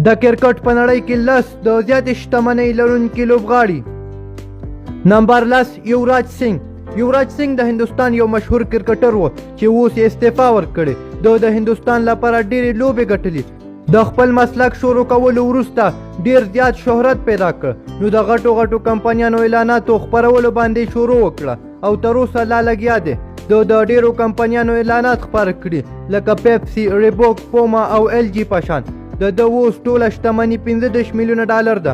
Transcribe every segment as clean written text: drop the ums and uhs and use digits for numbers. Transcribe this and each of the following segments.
د کرکټ په نړۍ کې لس د زیاتې شتمنۍ لرونکي لوبغاړي. نمبر 10 یوراج سنگھ. یوراج سنگھ د هندوستان یو مشهور کرکټر و چې اوس یې استعفا ورکړې. د هندوستان لپاره ډېرې لوبې ګټلې. د خپل مسلک شروع کولو وروسته ډېر زیات شهرت پیدا کړ. نو د غټو کمپنیانو اعلاناتو خپرولو باندې شروع وکړه او تر اوسه لا لګیا دی. د ډېرو کمپنیانو اعلانات خپاره کړي لکه پیپسي، ریبوک، پوما او ایل جی په شان. د اوس ټوله شتمني $15 میلیونه ده.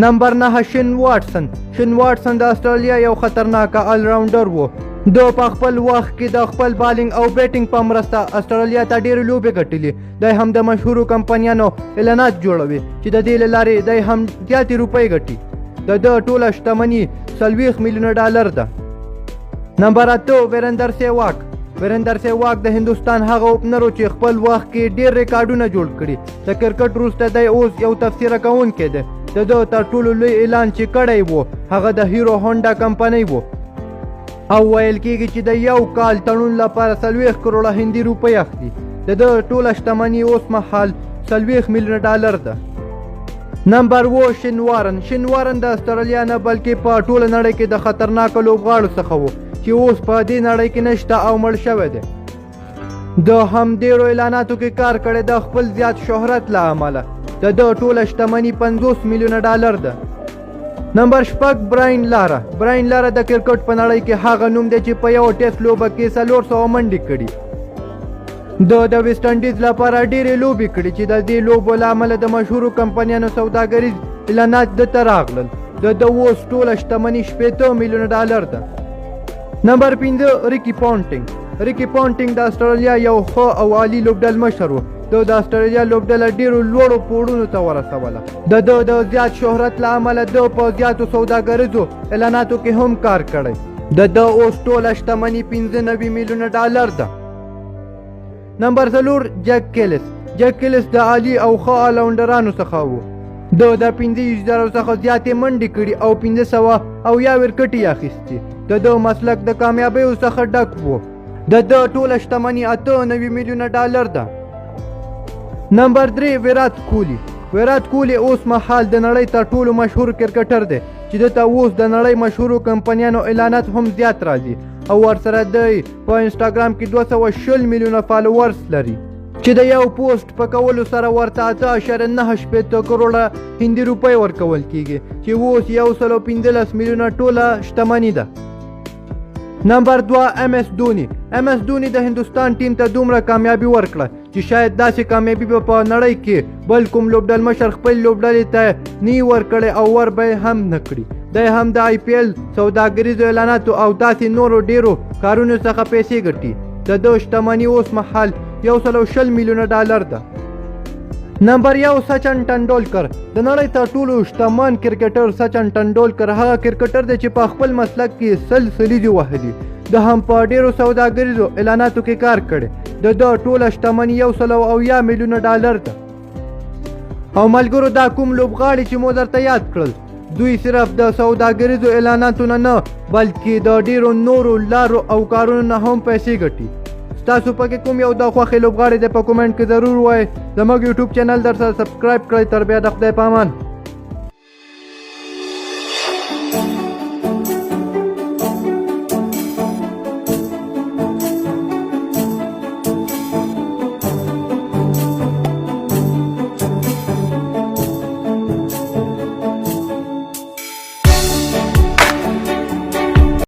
نمبر 9 شین واټسن. شین واټسن د استرالیا یو خطرناک آل راونډر و. د په خپل وخت کې د خپل بالینګ او بیټینګ په مرسته استرالیا ته ډېرې لوبې ګټلې. دی هم د مشهورو کمپنیانو اعلانات جوړوي چې د دې له لارې دی هم زیاتې روپۍ ګټي. د ټوله شتمني $40 میلیونه ده. نمبر 8 ویریندر سهواګ. ویریندر سهواګ د هندوستان هغه اوپنر و چې خپل وخت کې ډېر ریکارډونه جوړ کړي. د کرکټ وروسته دی اوس یو تبصره کوونکی دی. د تر ټولو لوی اعلان چې کړی و هغه د هیرو هونډا کمپنۍ و او ویل کېږي چې د یو کال تړون لپاره 40 کروڑه هندي روپۍ اخلي. د ټوله شتمني اوس مهال $40 میلیونه ده. نمبر 9 شین وارن. شین وارن د استرالیا نه بلکې په ټوله نړۍ کې د خطرناکو لوبغاړو څخه و چې اوس په دې نړۍ کې نشته او مړ شوی دی. د هم ډېرو اعلاناتو کې کار کړی د خپل زیات شهرت له امله. د ټوله شتمني $50 میلیونه ده. نمبر 10 براین لارا. براین لارا د کرکټ په نړۍ کې هغه نوم دی چې په یو ټیسټ لوبه کې 400 منډې کړي. د ویسټ انډیز لپاره ډېرې لوبې کړي چې د دې لوبو له امله د مشهورو کمپنیانو سوداګریز اعلانات دته راغلل. د اوس ټوله شتمني $80 میلیونه ده. نمبر 15 ریکی پونټینګ. ریکی پونټینګ د استرالیا یو ښه او عالي لوبډل مشر و. د استرالیا لوبډله ډېرو لوړو پوړونو ته ورسوله. د زیات شهرت له امله د په زیاتو سوداګریزو اعلاناتو کې هم کار کړی. د اوس ټوله شتمني $95 میلیونه ده. نمبر 4 جک کیلس. جک کیلس د عالي او ښه آلراونډرانو څخه و. د 25,000 څخه زیاتې منډې کړي او 500 وکټې اخیستې. د مسلک د کامیابیو څخه ډک و. د ټوله شتمني $98 میلیونه ده. نمبر 3 ویرات کوهلی. ویرات کوهلی اوس مهال د نړۍ تر ټولو مشهور کرکټر دی چې دته اوس د نړۍ مشهورو کمپنیانو اعلانات هم زیات راځي او ورسره دی په انسټاګرام کې 220 میلیونه فالوورز لري چې د یو پوسټ په کولو سره ورته 8.98 کروڑه هندي روپۍ ورکول کیږي چې اوس 115 میلیونه ټوله شتمني ده. نمبر 2 ایم ایس دونی. ایم ایس دونی د هندوستان ټیم ته دومره کامیابی ورکړه چې شاید داسې کامیابی په نړۍ کې بل کوم لوبډل مشر خپل لوبډلې ته نه ورکړي او ور به هم نه کړي. دی هم د آی پی ایل سوداګریزو اعلاناتو او داسې نورو ډیرو کارونو څخه پیسې ګټي. د شتمني اوس مهال $120 میلیونه ده. نمبر 1 سچن ټنډولکر. د نړۍ تر ټولو شتمن کرکټر سچن ټنډولکر هغه کرکټر دی چې په خپل مسلک کې سلسلې وهلي. د هم په ډیرو سوداګریزو اعلاناتو کې کار کړي. د ټوله شتمني $170 میلیونه ده. او ملګرو دا کوم لوبغاړي چې مو درته یاد کړل دوی صرف د سوداګریزو اعلاناتو نه بلکې د ډیرو نورو لارو او کارونو نه هم پیسې ګټي. تاسو پکې کوم یو د خوښې لوبغاړي د په کومنټ کې ضرور وایي. زموږ یوټیوب چینل در سره سبسکرایب کړئ. تر بیا د خدای په امان.